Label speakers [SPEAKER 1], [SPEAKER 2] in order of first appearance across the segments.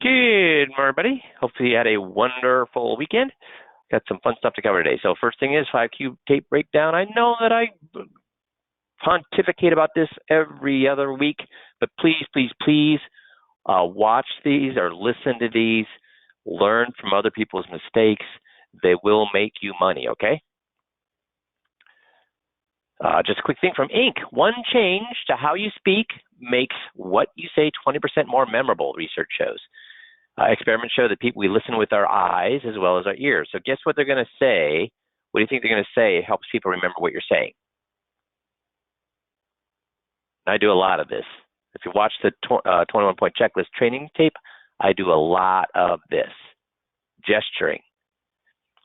[SPEAKER 1] Good morning, everybody. Hopefully you had a wonderful weekend. Got some fun stuff to cover today. So first thing is 5Q tape breakdown. I know that I pontificate about this every other week, but please watch these or listen to these. Learn from other people's mistakes. They will make you money, okay? Just a quick thing from Inc. One change to how you speak makes what you say 20% more memorable, research shows. Experiments show that we listen with our eyes as well as our ears. So guess what they're going to say? What do you think they're going to say helps people remember what you're saying? I do a lot of this. If you watch the 21-point checklist training tape, I do a lot of this. Gesturing.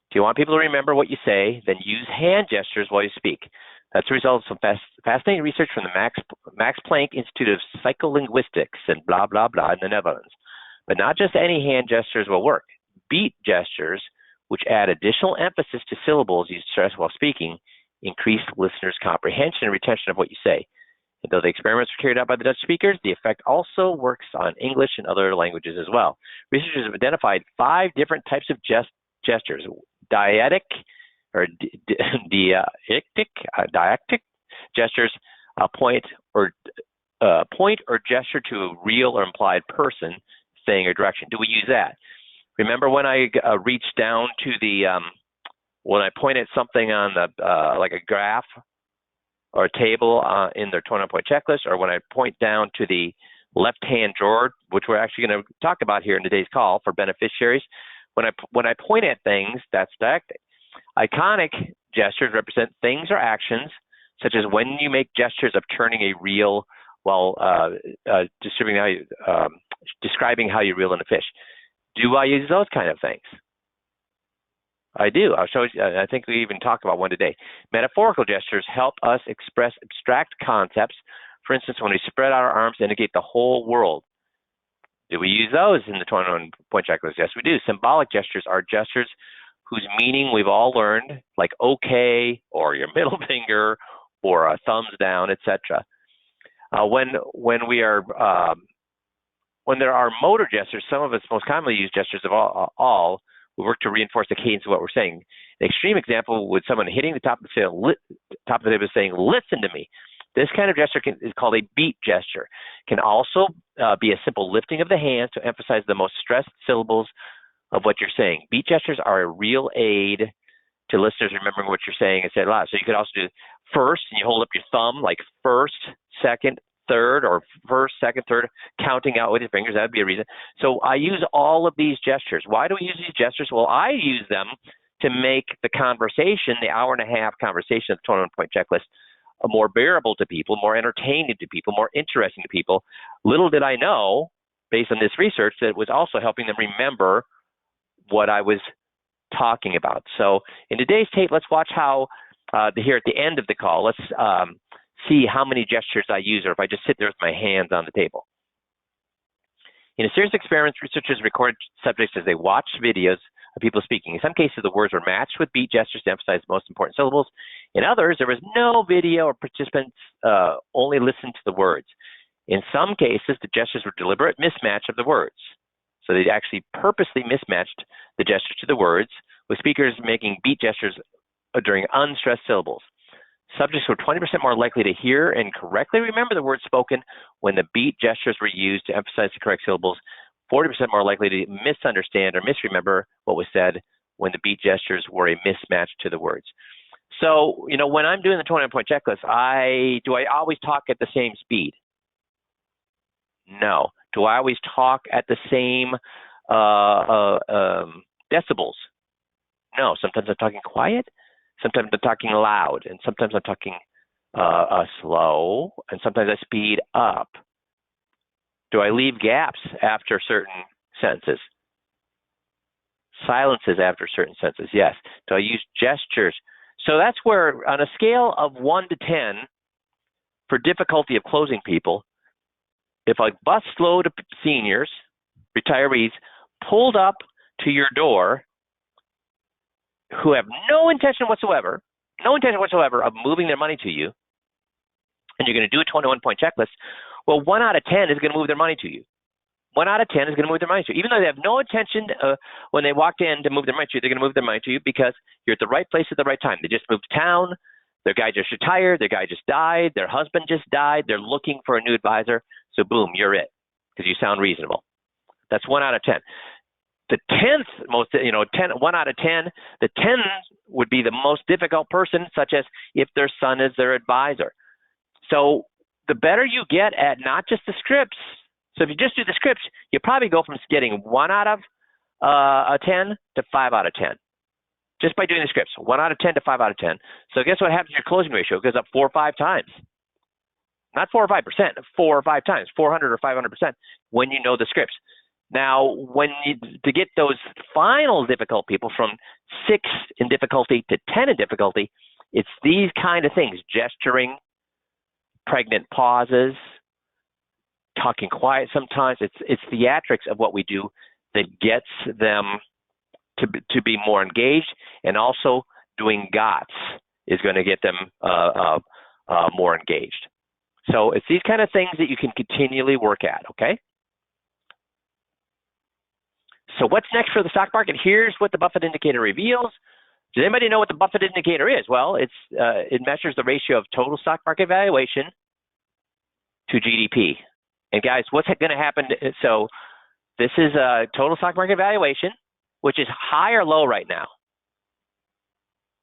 [SPEAKER 1] If you want people to remember what you say, then use hand gestures while you speak. That's the result of some fascinating research from the Max Planck Institute of Psycholinguistics and blah, blah, blah in the Netherlands. But not just any hand gestures will work. Beat gestures, which add additional emphasis to syllables you stress while speaking, increase listeners' comprehension and retention of what you say. And though the experiments were carried out by the Dutch speakers, the effect also works on English and other languages as well. Researchers have identified 5 different types of gestures: dietic or diactic gestures, point or gesture to a real or implied person, thing, or direction. Do we use that? Remember when I reach down to the when I point at something on the like a graph or a table in their 21-point checklist, or when I point down to the left-hand drawer, which we're actually going to talk about here in today's call for beneficiaries. When I point at things, that's didactic. Iconic gestures represent things or actions, such as when you make gestures of turning a reel while describing how you reel in a fish. Do I use those kind of things? I do. I'll show you. I think we even talked about one today. Metaphorical gestures help us express abstract concepts. For instance, when we spread out our arms to indicate the whole world. Do we use those in the 21-point checklist? Yes, we do. Symbolic gestures are gestures whose meaning we've all learned, like okay, or your middle finger, or a thumbs down, etc. When there are motor gestures, some of us most commonly use gestures of all. We work to reinforce the cadence of what we're saying. An extreme example would someone hitting the top of the table saying, "Listen to me." This kind of gesture is called a beat gesture. Can also be a simple lifting of the hands to emphasize the most stressed syllables of what you're saying. Beat gestures are a real aid to listeners remembering what you're saying and say it loud. So you could also do first, and you hold up your thumb, like first, second, third, or first, second, third, counting out with your fingers. That would be a reason. So I use all of these gestures. Why do we use these gestures? Well, I use them to make the conversation, the hour-and-a-half conversation of the 21-point checklist, more bearable to people, more entertaining to people, more interesting to people. Little did I know, based on this research, that it was also helping them remember what I was talking about. So in today's tape, let's watch how, here at the end of the call, let's see how many gestures I use, or if I just sit there with my hands on the table. In a series of experiments, researchers recorded subjects as they watched videos of people speaking. In some cases, the words were matched with beat gestures to emphasize the most important syllables. In others, there was no video, or participants only listened to the words. In some cases, the gestures were deliberate mismatch of the words. So they actually purposely mismatched the gestures to the words, with speakers making beat gestures during unstressed syllables. Subjects were 20% more likely to hear and correctly remember the words spoken when the beat gestures were used to emphasize the correct syllables. 40% more likely to misunderstand or misremember what was said when the beat gestures were a mismatch to the words. So, you know, when I'm doing the 21-point checklist, do I always talk at the same speed? No. Do I always talk at the same decibels? No. Sometimes I'm talking quiet. Sometimes I'm talking loud, and sometimes I'm talking slow, and sometimes I speed up. Do I leave gaps after certain sentences? Silences after certain sentences, yes. Do I use gestures? So that's where, on a scale of 1 to 10, for difficulty of closing people, if a bus load of seniors, retirees, pulled up to your door who have no intention whatsoever of moving their money to you, and you're going to do a 21-point checklist, well, 1 out of 10 is going to move their money to you. 1 out of 10 is going to move their mind to you. Even though they have no intention when they walked in to move their mind to you, they're going to move their mind to you because you're at the right place at the right time. They just moved to town. Their guy just retired. Their guy just died. Their husband just died. They're looking for a new advisor. So boom, you're it because you sound reasonable. That's 1 out of 10. The 10th most, 1 out of 10, the 10 would be the most difficult person, such as if their son is their advisor. So the better you get at not just the scripts. So if you just do the scripts, you probably go from getting 1 out of a 10 to 5 out of 10. Just by doing the scripts, 1 out of 10 to 5 out of 10. So guess what happens to your closing ratio? It goes up 4 or 5 times. Not 4 or 5%, 4 or 5 times, 400 or 500% when you know the scripts. Now, to get those final difficult people from 6 in difficulty to 10 in difficulty, it's these kind of things: gesturing, pregnant pauses, talking quiet sometimes. It's theatrics of what we do that gets them to be more engaged, and also doing GOTS is going to get them more engaged. So it's these kind of things that you can continually work at, okay? So what's next for the stock market? Here's what the Buffett indicator reveals. Does anybody know what the Buffett indicator is? Well, it measures the ratio of total stock market valuation to GDP. And guys, what's going to happen? So this is total stock market valuation, which is high or low right now.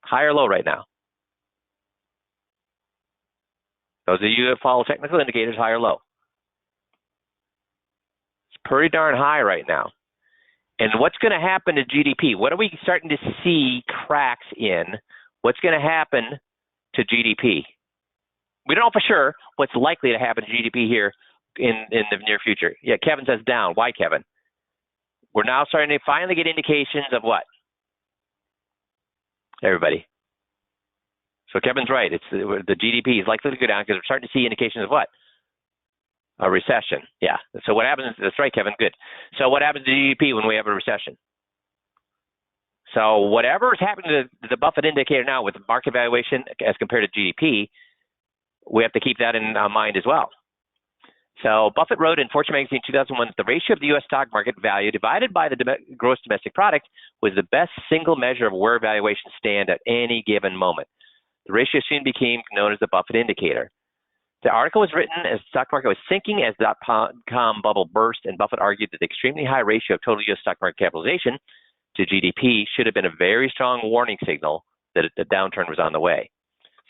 [SPEAKER 1] High or low right now. Those of you that follow technical indicators, high or low. It's pretty darn high right now. And what's going to happen to GDP? What are we starting to see cracks in? What's going to happen to GDP? We don't know for sure what's likely to happen to GDP here in the near future. Yeah, Kevin says down. Why, Kevin? We're now starting to finally get indications of what? Everybody. So Kevin's right. It's the GDP is likely to go down because we're starting to see indications of what? A recession. Yeah. So what happens? That's right, Kevin. Good. So what happens to GDP when we have a recession? So whatever is happening to the Buffett indicator now with market valuation as compared to GDP, we have to keep that in mind as well. So Buffett wrote in Fortune magazine 2001 that the ratio of the U.S. stock market value divided by the gross domestic product was the best single measure of where valuations stand at any given moment. The ratio soon became known as the Buffett indicator. The article was written as the stock market was sinking as the dot-com bubble burst, and Buffett argued that the extremely high ratio of total U.S. stock market capitalization to GDP should have been a very strong warning signal that the downturn was on the way.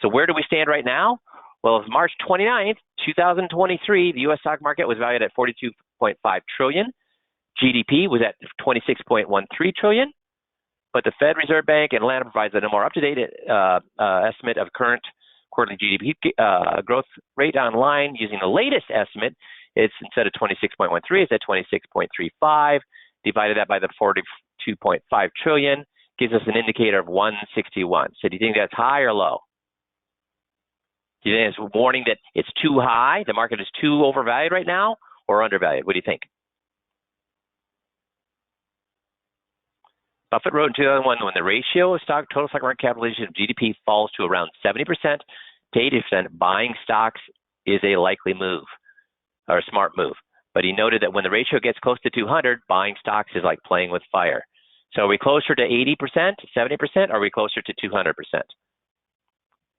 [SPEAKER 1] So where do we stand right now? Well, as of March 29th, 2023, the U.S. stock market was valued at $42.5 trillion. GDP was at $26.13 trillion. But the Fed Reserve Bank and Atlanta provides a more up-to-date estimate of current quarterly GDP growth rate online using the latest estimate. It's instead of 26.13, it's at 26.35. Divided that by the 42.5 trillion gives us an indicator of 161. So do you think that's high or low? Do you think it's a warning that it's too high, the market is too overvalued right now, or undervalued? What do you think? Buffett wrote in 2001, when the ratio of total stock market capitalization of GDP falls to around 70% to 80%, buying stocks is a likely move, or a smart move. But he noted that when the ratio gets close to 200, buying stocks is like playing with fire. So are we closer to 80%, 70%, or are we closer to 200%? That's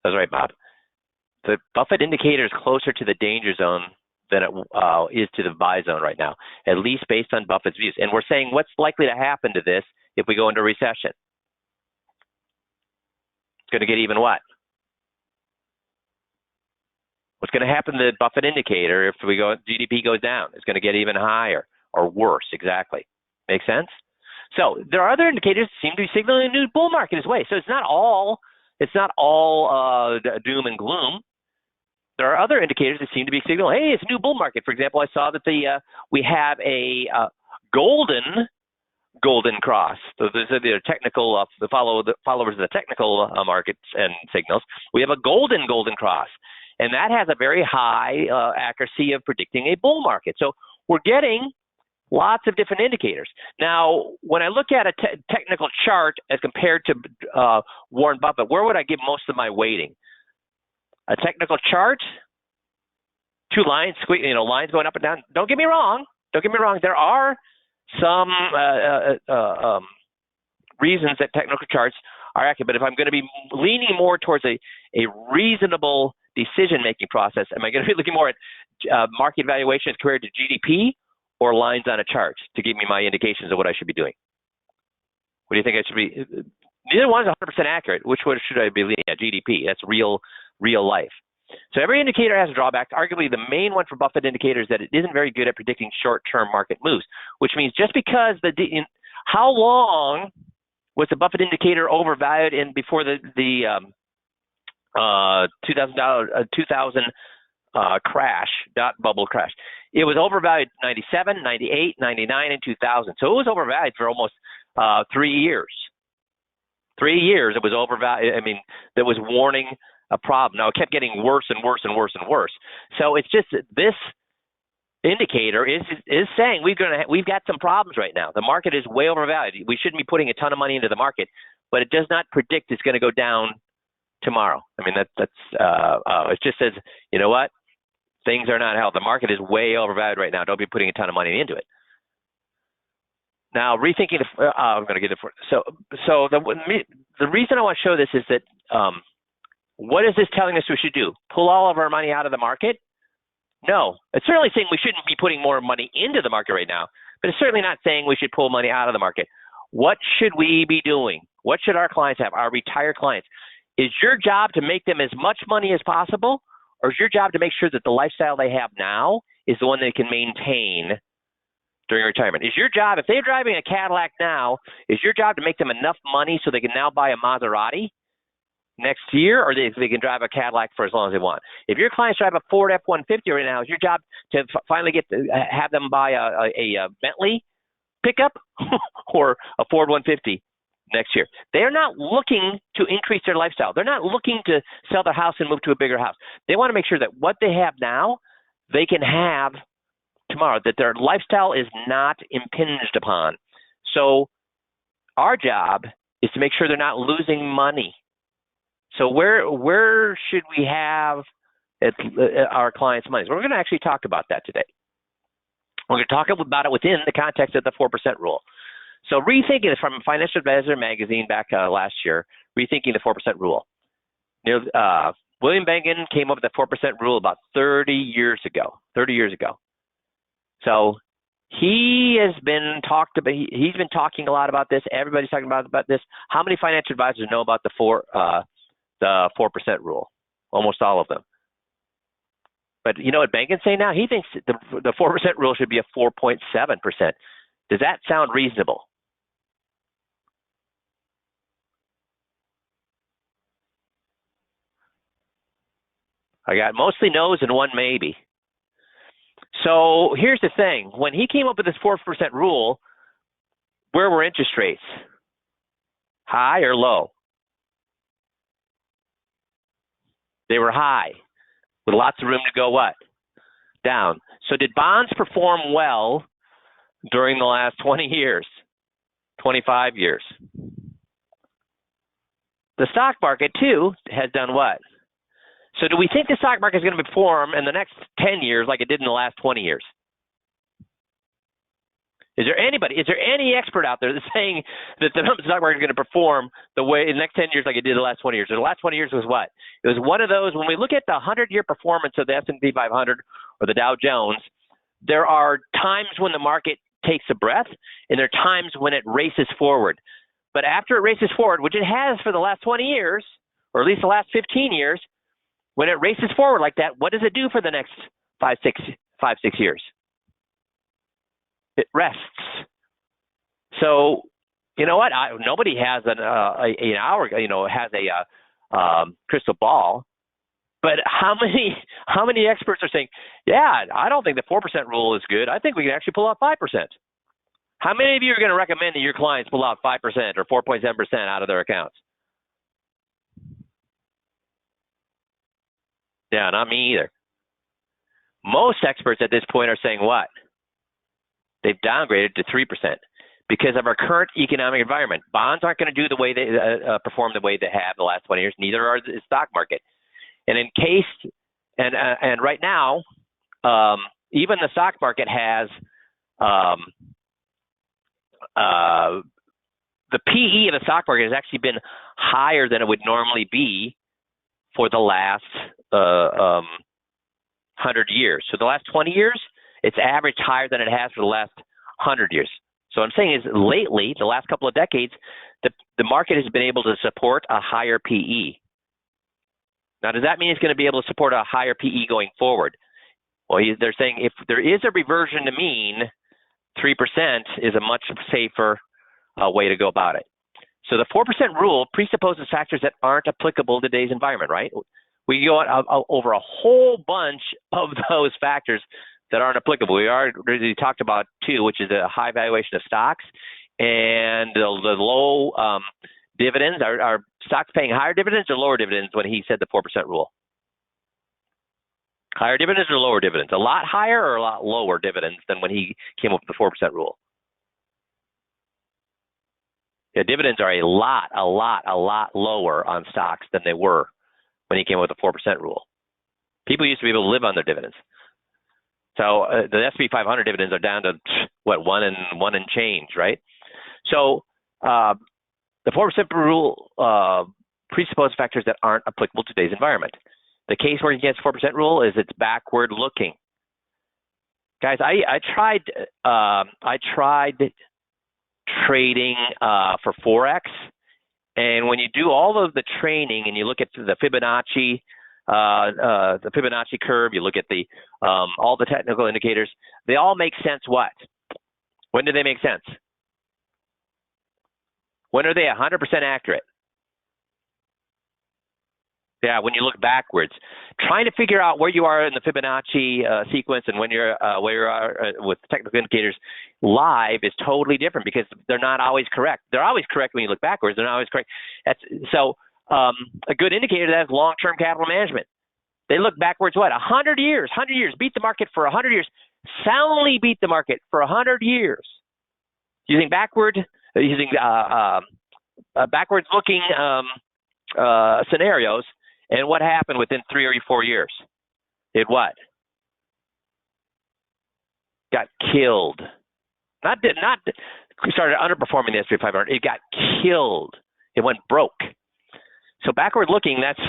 [SPEAKER 1] right, Bob. The Buffett indicator is closer to the danger zone than it is to the buy zone right now, at least based on Buffett's views. And we're saying what's likely to happen to this if we go into recession? It's going to get even what? What's going to happen to the Buffett indicator if GDP goes down? It's going to get even higher or worse, exactly. Make sense? So there are other indicators that seem to be signaling a new bull market as well. So it's not all doom and gloom. There are other indicators that seem to be signaling, hey, it's a new bull market. For example, I saw that we have a golden cross. So those are the technical, the followers of the technical markets and signals. We have a golden cross, and that has a very high accuracy of predicting a bull market. So we're getting lots of different indicators. Now, when I look at a technical chart as compared to Warren Buffett, where would I give most of my weighting? A technical chart, two lines, lines going up and down. Don't get me wrong. Don't get me wrong. There are some reasons that technical charts are accurate, but if I'm going to be leaning more towards a reasonable decision-making process, am I going to be looking more at market valuations compared to GDP or lines on a chart to give me my indications of what I should be doing? What do you think I should be? Neither one is 100% accurate. Which one should I be leaning at? GDP. That's real life. So every indicator has a drawback. Arguably, the main one for Buffett indicator is that it isn't very good at predicting short-term market moves, which means just because how long was the Buffett indicator overvalued in before the 2000 crash, dot bubble crash? It was overvalued 97, 98, 99, and 2000. So it was overvalued for almost 3 years. 3 years it was overvalued. I mean, that was warning a problem. Now it kept getting worse and worse and worse and worse. So it's just this indicator is saying we've got some problems right now. The market is way overvalued. We shouldn't be putting a ton of money into the market, but it does not predict it's going to go down tomorrow. I mean, it just says, you know what? Things are not held. The market is way overvalued right now. Don't be putting a ton of money into it. Now, rethinking I'm going to get it for so the reason I want to show this is that what is this telling us we should do? Pull all of our money out of the market? No, it's certainly saying we shouldn't be putting more money into the market right now, but it's certainly not saying we should pull money out of the market. What should we be doing? What should our clients have? Our retired clients? Is your job to make them as much money as possible, or is your job to make sure that the lifestyle they have now is the one they can maintain during retirement? Is your job, if they're driving a Cadillac now, is your job to make them enough money so they can now buy a Maserati next year, or they can drive a Cadillac for as long as they want? If your clients drive a Ford F-150 right now, is your job to finally have them buy a Bentley pickup or a Ford 150 next year? They're not looking to increase their lifestyle. They're not looking to sell their house and move to a bigger house. They want to make sure that what they have now, they can have tomorrow, that their lifestyle is not impinged upon. So our job is to make sure they're not losing money. So where should we have our clients' money? So we're going to actually talk about that today. We're going to talk about it within the context of the 4% rule. So Rethinking is from Financial Advisor magazine back last year, Rethinking the 4% rule. William Bengen came up with the 4% rule about 30 years ago. So he has been he's been talking a lot about this. Everybody's talking about this. How many financial advisors know about the 4% rule? Almost all of them. But you know what Bengen's saying now? He thinks the 4% rule should be a 4.7%. Does that sound reasonable? I got mostly no's and one maybe. So here's the thing. When he came up with this 4% rule, where were interest rates? High or low? They were high, with lots of room to go what? Down. So did bonds perform well during the last 20 years, 25 years? The stock market, too, has done what? So do we think the stock market is going to perform in the next 10 years like it did in the last 20 years? Is there any expert out there that's saying that the stock market is going to perform the way in the next 10 years like it did the last 20 years? The last 20 years was what? It was one of those, when we look at the 100-year performance of the S&P 500 or the Dow Jones, there are times when the market takes a breath, and there are times when it races forward. But after it races forward, which it has for the last 20 years, or at least the last 15 years, when it races forward like that, what does it do for the next 5-6 years? It rests. So, you know what? Nobody has an hour, has a crystal ball. But how many experts are saying, yeah, I don't think the 4% rule is good. I think we can actually pull out 5%. How many of you are going to recommend that your clients pull out 5% or 4.7% out of their accounts? Yeah, not me either. Most experts at this point are saying what? They've downgraded to 3% because of our current economic environment. Bonds aren't going to do the way they perform the way they have the last 20 years. Neither are the stock market. And right now, even the stock market has the PE of the stock market has actually been higher than it would normally be for the last 100 years. So the last 20 years, it's averaged higher than it has for the last 100 years. So what I'm saying is lately, the last couple of decades, the market has been able to support a higher PE. Now, does that mean it's going to be able to support a higher PE going forward? Well, they're saying if there is a reversion to mean, 3% is a much safer way to go about it. So the 4% rule presupposes factors that aren't applicable to today's environment, right? We go over a whole bunch of those factors that aren't applicable. We already talked about two, which is the high valuation of stocks and the low dividends. Are stocks paying higher dividends or lower dividends when he said the 4% rule? Higher dividends or lower dividends? A lot higher or a lot lower dividends than when he came up with the 4% rule? Yeah, dividends are a lot lower on stocks than they were when he came up with the 4% rule. People used to be able to live on their dividends. So the S&P 500 dividends are down to what, one and change, right? So the 4% rule presupposes factors that aren't applicable to today's environment. The case working against 4% rule is it's backward looking. Guys, I tried trading for Forex, and when you do all of the training and you look at the Fibonacci curve, you look at the all the technical indicators, they all make sense. What? When do they make sense? When are they 100% accurate? Yeah, when you look backwards, trying to figure out where you are in the Fibonacci sequence and when you're where you are with technical indicators live is totally different because they're not always correct. They're always correct when you look backwards. They're not always correct. So a good indicator of that is long-term capital management. They look backwards, what, 100 years, beat the market for 100 years, soundly beat the market for 100 years, using backwards looking scenarios. And what happened within 3 or 4 years? It what? Got killed. Not started underperforming the S&P 500. It got killed. It went broke. So backward looking, that's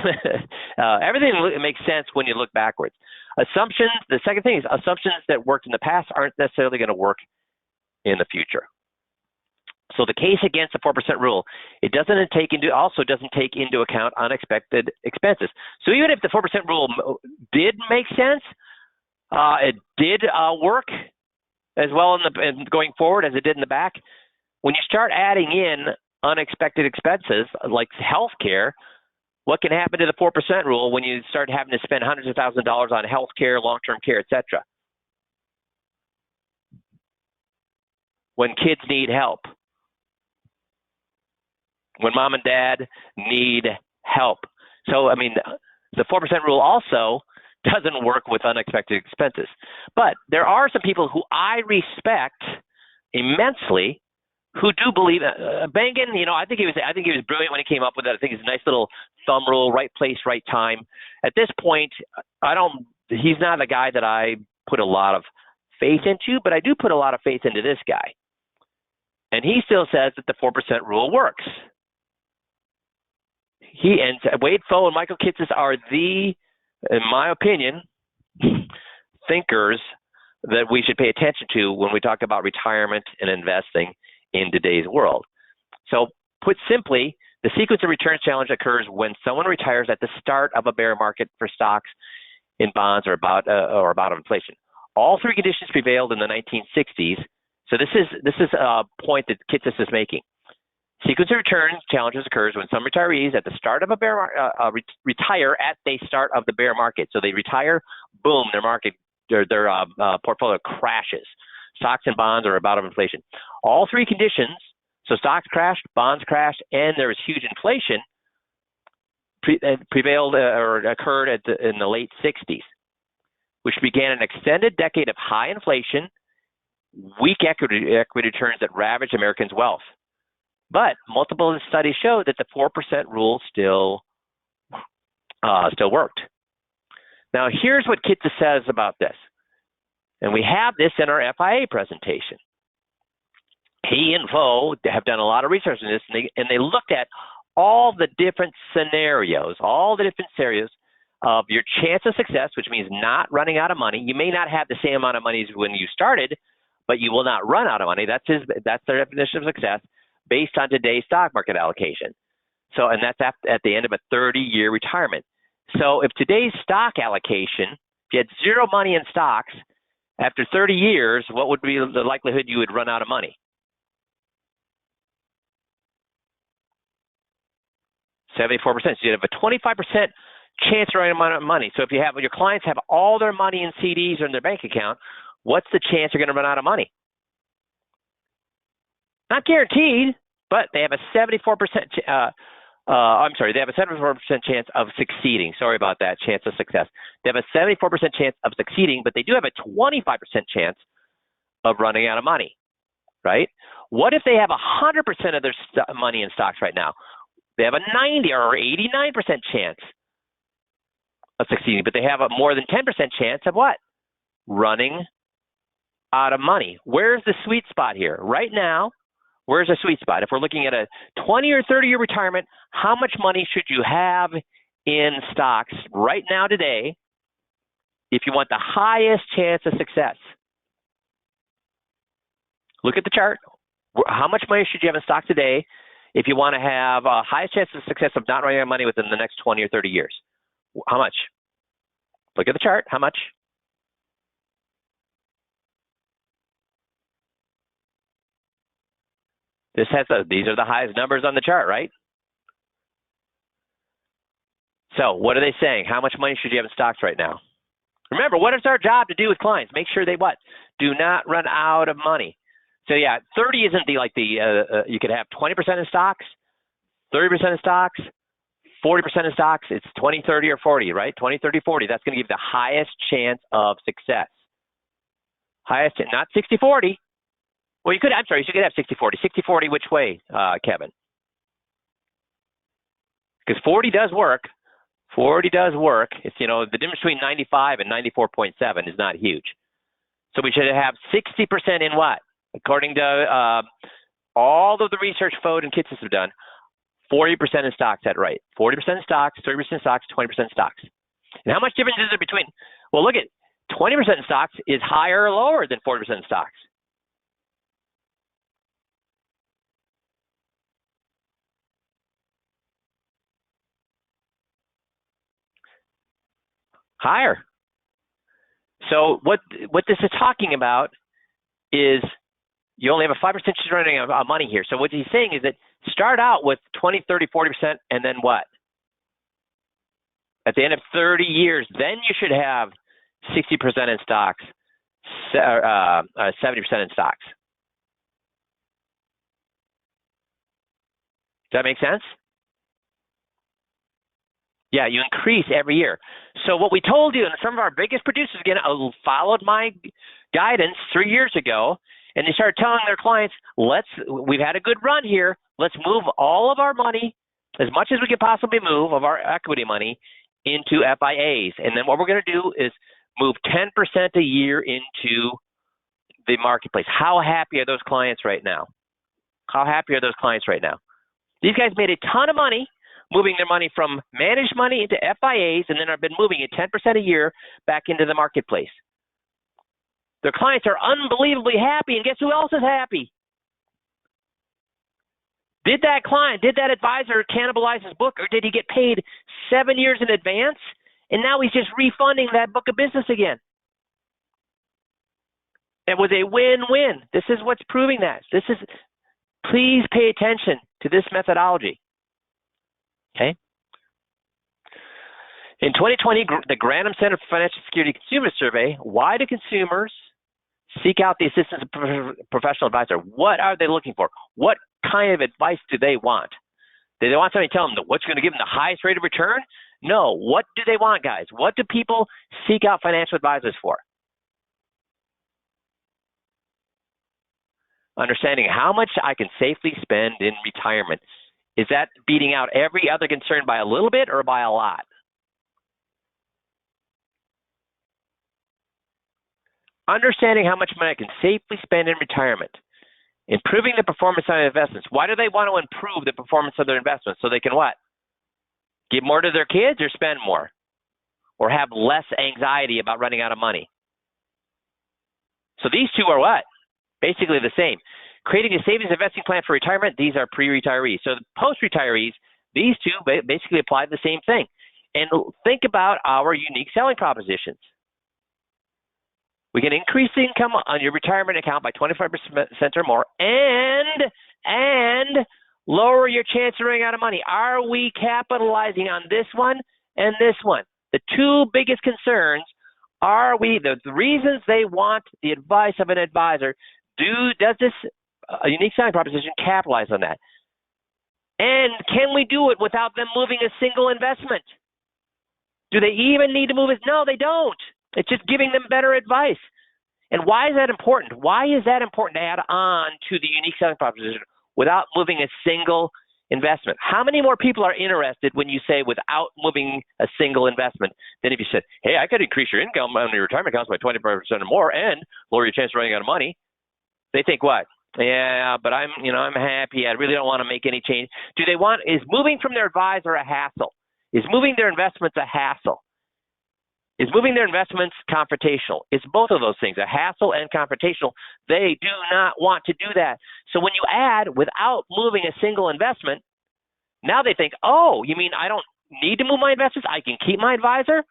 [SPEAKER 1] everything makes sense when you look backwards. Assumptions. The second thing is assumptions that worked in the past aren't necessarily going to work in the future. So the case against the 4% rule, it doesn't take into account unexpected expenses. So even if the 4% rule did make sense, it did work as well in going forward as it did in the back. When you start adding in unexpected expenses like healthcare, what can happen to the 4% rule when you start having to spend hundreds of thousands of dollars on healthcare, long-term care, etc.? When kids need help. When mom and dad need help. So, I mean, the 4% rule also doesn't work with unexpected expenses. But there are some people who I respect immensely who do believe Bengen, I think he was brilliant when he came up with it. I think it's a nice little thumb rule, right place, right time. At this point, he's not a guy that I put a lot of faith into, but I do put a lot of faith into this guy. And he still says that the 4% rule works. He and Wade Foe and Michael Kitces are in my opinion, thinkers that we should pay attention to when we talk about retirement and investing in today's world. So put simply, the sequence of returns challenge occurs when someone retires at the start of a bear market for stocks, in bonds, or about inflation. All three conditions prevailed in the 1960s. So this is a point that Kitces is making. Sequence of returns challenges occurs when some retirees at the start of a bear retire at the start of the bear market. So they retire, boom, their portfolio crashes. Stocks and bonds are about inflation. All three conditions, so stocks crashed, bonds crashed, and there was huge inflation, prevailed or occurred in the late 60s, which began an extended decade of high inflation, weak equity returns that ravaged Americans' wealth. But multiple studies show that the 4% rule still worked. Now, here's what Kitces says about this. And we have this in our FIA presentation. He and Vo have done a lot of research on this, and they looked at all the different scenarios of your chance of success, which means not running out of money. You may not have the same amount of money as when you started, but you will not run out of money. That's their definition of success based on today's stock market allocation. So, and that's at the end of a 30-year retirement. So if today's stock allocation, if you had zero money in stocks, after 30 years, what would be the likelihood you would run out of money? 74%. So you'd have a 25% chance of running out of money. So if your clients have all their money in CDs or in their bank account, what's the chance you're going to run out of money? Not guaranteed, but they have a 74%. They have a 74% chance of succeeding. Sorry about that, chance of success. They have a 74% chance of succeeding, but they do have a 25% chance of running out of money, right? What if they have 100% of their money in stocks right now? They have a 90 or 89% chance of succeeding, but they have a more than 10% chance of what? Running out of money. Where's the sweet spot here? Right now, where's the sweet spot? If we're looking at a 20 or 30-year retirement, how much money should you have in stocks right now today if you want the highest chance of success? Look at the chart. How much money should you have in stocks today if you want to have a highest chance of success of not running out of money within the next 20 or 30 years? How much? Look at the chart. How much? These are the highest numbers on the chart, right? So what are they saying? How much money should you have in stocks right now? Remember, what is our job to do with clients? Make sure they what? Do not run out of money. So yeah, 30 isn't you could have 20% in stocks, 30% in stocks, 40% in stocks. It's 20, 30, or 40, right? 20, 30, 40. That's going to give the highest chance of success. Highest, not 60, 40. Well, you could have 60-40. 60-40 which way, Kevin? Because 40 does work. 40 does work. It's, the difference between 95 and 94.7 is not huge. So we should have 60% in what? According to all of the research Fode and Kitces have done, 40% in stocks, that's right. 40% in stocks, 30% in stocks, 20% in stocks. And how much difference is there between? Well, look at 20% in stocks is higher or lower than 40% in stocks. Higher. So what this is talking about is you only have a 5% chance of running out of money here. So what he's saying is that start out with 20, 30, 40%, and then what? At the end of 30 years, then you should have 60% in stocks, 70% in stocks. Does that make sense? Yeah, you increase every year. So what we told you, and some of our biggest producers, again, followed my guidance 3 years ago, and they started telling their clients, we've had a good run here. Let's move all of our money, as much as we can possibly move of our equity money, into FIAs. And then what we're going to do is move 10% a year into the marketplace. How happy are those clients right now? How happy are those clients right now? These guys made a ton of money moving their money from managed money into FIAs, and then have been moving it 10% a year back into the marketplace. Their clients are unbelievably happy, and guess who else is happy? Did that advisor cannibalize his book, or did he get paid 7 years in advance, and now he's just refunding that book of business again? It was a win-win. This is what's proving that. Please pay attention to this methodology. Okay. In 2020, the Grantham Center for Financial Security Consumer Survey, why do consumers seek out the assistance of a professional advisor? What are they looking for? What kind of advice do they want? Do they want somebody to tell them what's going to give them the highest rate of return? No. What do they want, guys? What do people seek out financial advisors for? Understanding how much I can safely spend in retirement. Is that beating out every other concern by a little bit or by a lot? Understanding how much money I can safely spend in retirement. Improving the performance of their investments. Why do they want to improve the performance of their investments? So they can what? Give more to their kids or spend more? Or have less anxiety about running out of money? So these two are what? Basically the same. Creating a savings investing plan for retirement, these are pre-retirees. So the post-retirees, these two basically apply the same thing. And think about our unique selling propositions. We can increase the income on your retirement account by 25% or more and lower your chance of running out of money. Are we capitalizing on this one and this one? The two biggest concerns are the reasons they want the advice of an advisor. Does this unique selling proposition capitalize on that? And can we do it without them moving a single investment? Do they even need to move it? No, they don't. It's just giving them better advice. And why is that important? Why is that important to add on to the unique selling proposition without moving a single investment? How many more people are interested when you say without moving a single investment than if you said, hey, I could increase your income on your retirement accounts by 25% or more and lower your chance of running out of money? They think what? Yeah, but I'm happy. I really don't want to make any change. Is moving from their advisor a hassle? Is moving their investments a hassle? Is moving their investments confrontational? It's both of those things, a hassle and confrontational. They do not want to do that. So when you add without moving a single investment, now they think, oh, you mean I don't need to move my investments? I can keep my advisor?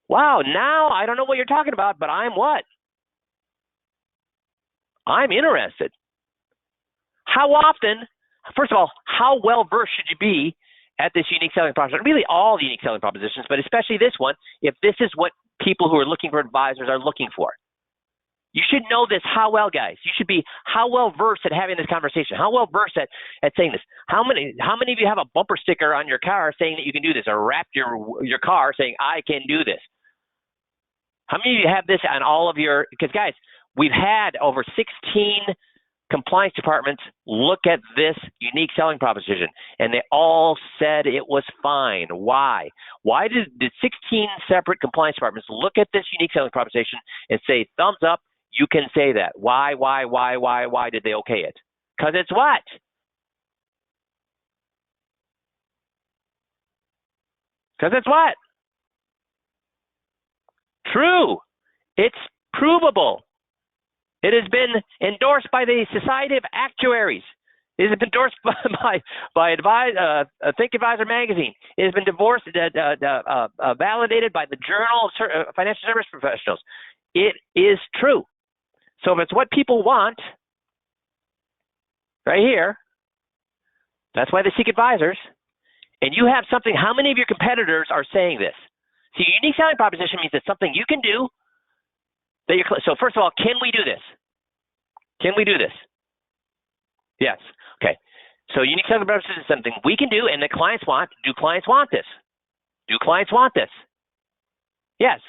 [SPEAKER 1] Wow, now I don't know what you're talking about, but I'm what? I'm interested. How often, first of all, how well-versed should you be at this unique selling proposition? Really all the unique selling propositions, but especially this one, if this is what people who are looking for advisors are looking for. You should know this how well, guys. You should be how well-versed at having this conversation, how well-versed at saying this. How many of you have a bumper sticker on your car saying that you can do this, or wrap your car saying, I can do this? How many of you have this on all of your, because guys, we've had over 16 compliance departments look at this unique selling proposition, and they all said it was fine. Why? Why did 16 separate compliance departments look at this unique selling proposition and say, thumbs up, you can say that? Why did they okay it? Because it's what? Because it's what? True. It's provable. It has been endorsed by the Society of Actuaries. It has been endorsed by Think Advisor magazine. It has been validated by the Journal of Financial Service Professionals. It is true. So if it's what people want, right here, that's why they seek advisors. And you have something, how many of your competitors are saying this? See, unique selling proposition means it's something you can do. So first of all, can we do this? Can we do this? Yes. Okay. So unique selling proposition is something we can do and the clients want. Do clients want this? Do clients want this? Yes.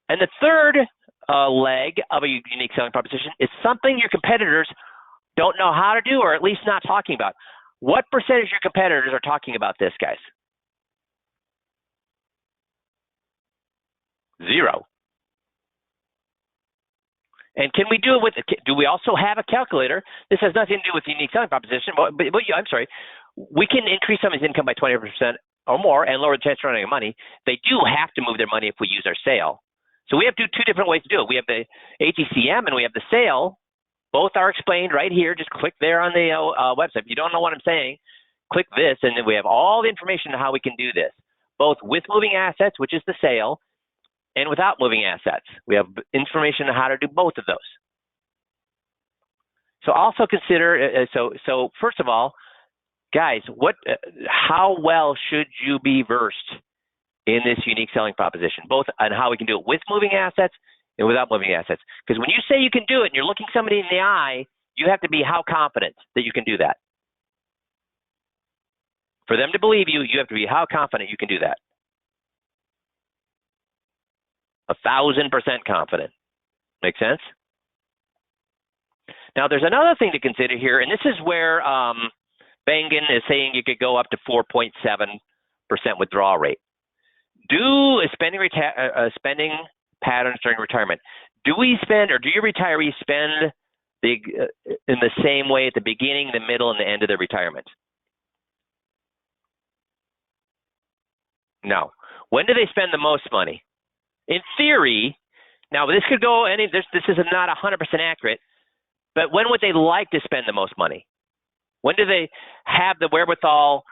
[SPEAKER 1] And the third leg of a unique selling proposition is something your competitors don't know how to do, or at least not talking about. What percentage of your competitors are talking about this, guys? 0. And can we do it do we also have a calculator? This has nothing to do with the unique selling proposition, but I'm sorry. We can increase someone's income by 20% or more and lower the chance of running out of money. They do have to move their money if we use our sale. So we have two different ways to do it. We have the ATCM and we have the sale. Both are explained right here. Just click there on the website. If you don't know what I'm saying, click this, and then we have all the information on how we can do this, both with moving assets, which is the sale, and without moving assets. We have information on how to do both of those. So also consider, so first of all, guys, how well should you be versed in this unique selling proposition, both on how we can do it with moving assets and without moving assets? Because when you say you can do it and you're looking somebody in the eye, you have to be how confident that you can do that. For them to believe you, you have to be how confident you can do that. 1,000% confident. Make sense? Now, there's another thing to consider here, and this is where Bengen is saying you could go up to 4.7% withdrawal rate. Do spending patterns during retirement. do we spend, or do your retirees spend in the same way at the beginning, the middle, and the end of their retirement? No. When do they spend the most money? In theory, now this could go this is not 100% accurate, but when would they like to spend the most money? When do they have the wherewithal?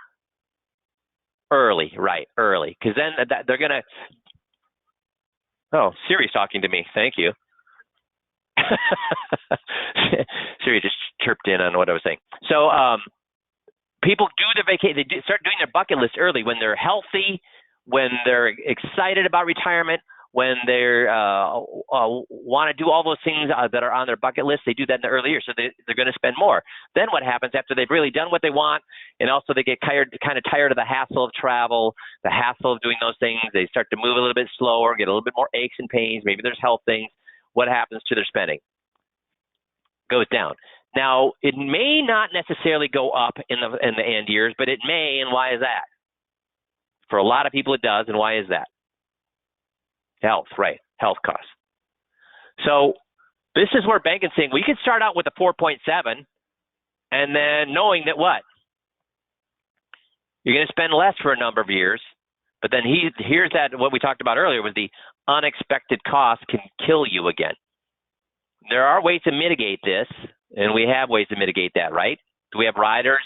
[SPEAKER 1] Early, right, early, because then they're going to, oh, Siri's talking to me, thank you. Siri just chirped in on what I was saying. So people do their vacation, they start doing their bucket list early when they're healthy, when they're excited about retirement, when they want to do all those things that are on their bucket list. They do that in the early years, so they're going to spend more. Then what happens after they've really done what they want, and also they get kind of tired of the hassle of travel, the hassle of doing those things, they start to move a little bit slower, get a little bit more aches and pains, maybe there's health things. What happens to their spending? Goes down. Now, it may not necessarily go up in the end years, but it may, and why is that? For a lot of people it does, and why is that? Health, right, health costs. So this is where banking saying we could start out with a 4.7 and then knowing that what? You're going to spend less for a number of years, but then here's that what we talked about earlier was the unexpected cost can kill you again. There are ways to mitigate this, and we have ways to mitigate that, right? So we have riders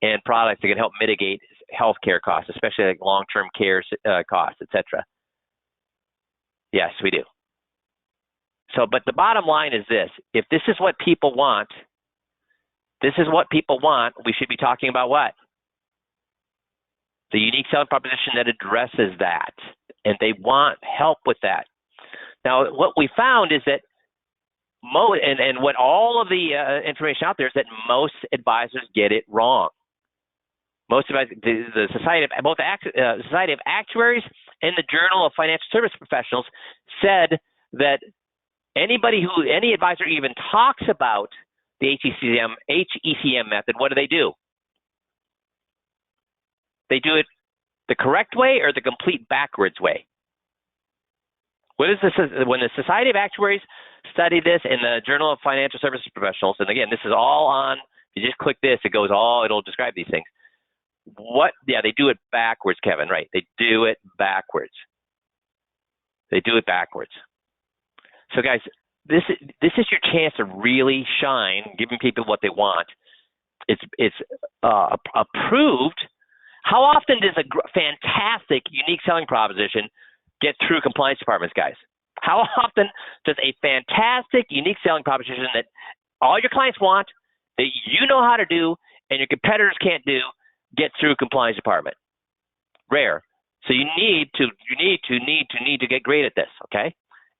[SPEAKER 1] and products that can help mitigate healthcare costs, especially like long-term care costs, etc. Yes, we do. So, but the bottom line is this. If this is what people want, we should be talking about what? The unique selling proposition that addresses that, and they want help with that. Now, what we found is that and what all of the information out there is that most advisors get it wrong. Most of the Society of Actuaries and the Journal of Financial Service Professionals said that any advisor even talks about the HECM method, what do? They do it the correct way or the complete backwards way. What is this? When the Society of Actuaries studied this in the Journal of Financial Services Professionals, and again, this is all on, you just click this, it'll describe these things. They do it backwards, Kevin, right? They do it backwards. So guys, this is your chance to really shine, giving people what they want. It's approved. How often does a fantastic, unique selling proposition get through compliance departments, guys? How often does a fantastic, unique selling proposition that all your clients want, that you know how to do, and your competitors can't do, get through compliance department? Rare. So you need to get great at this, okay?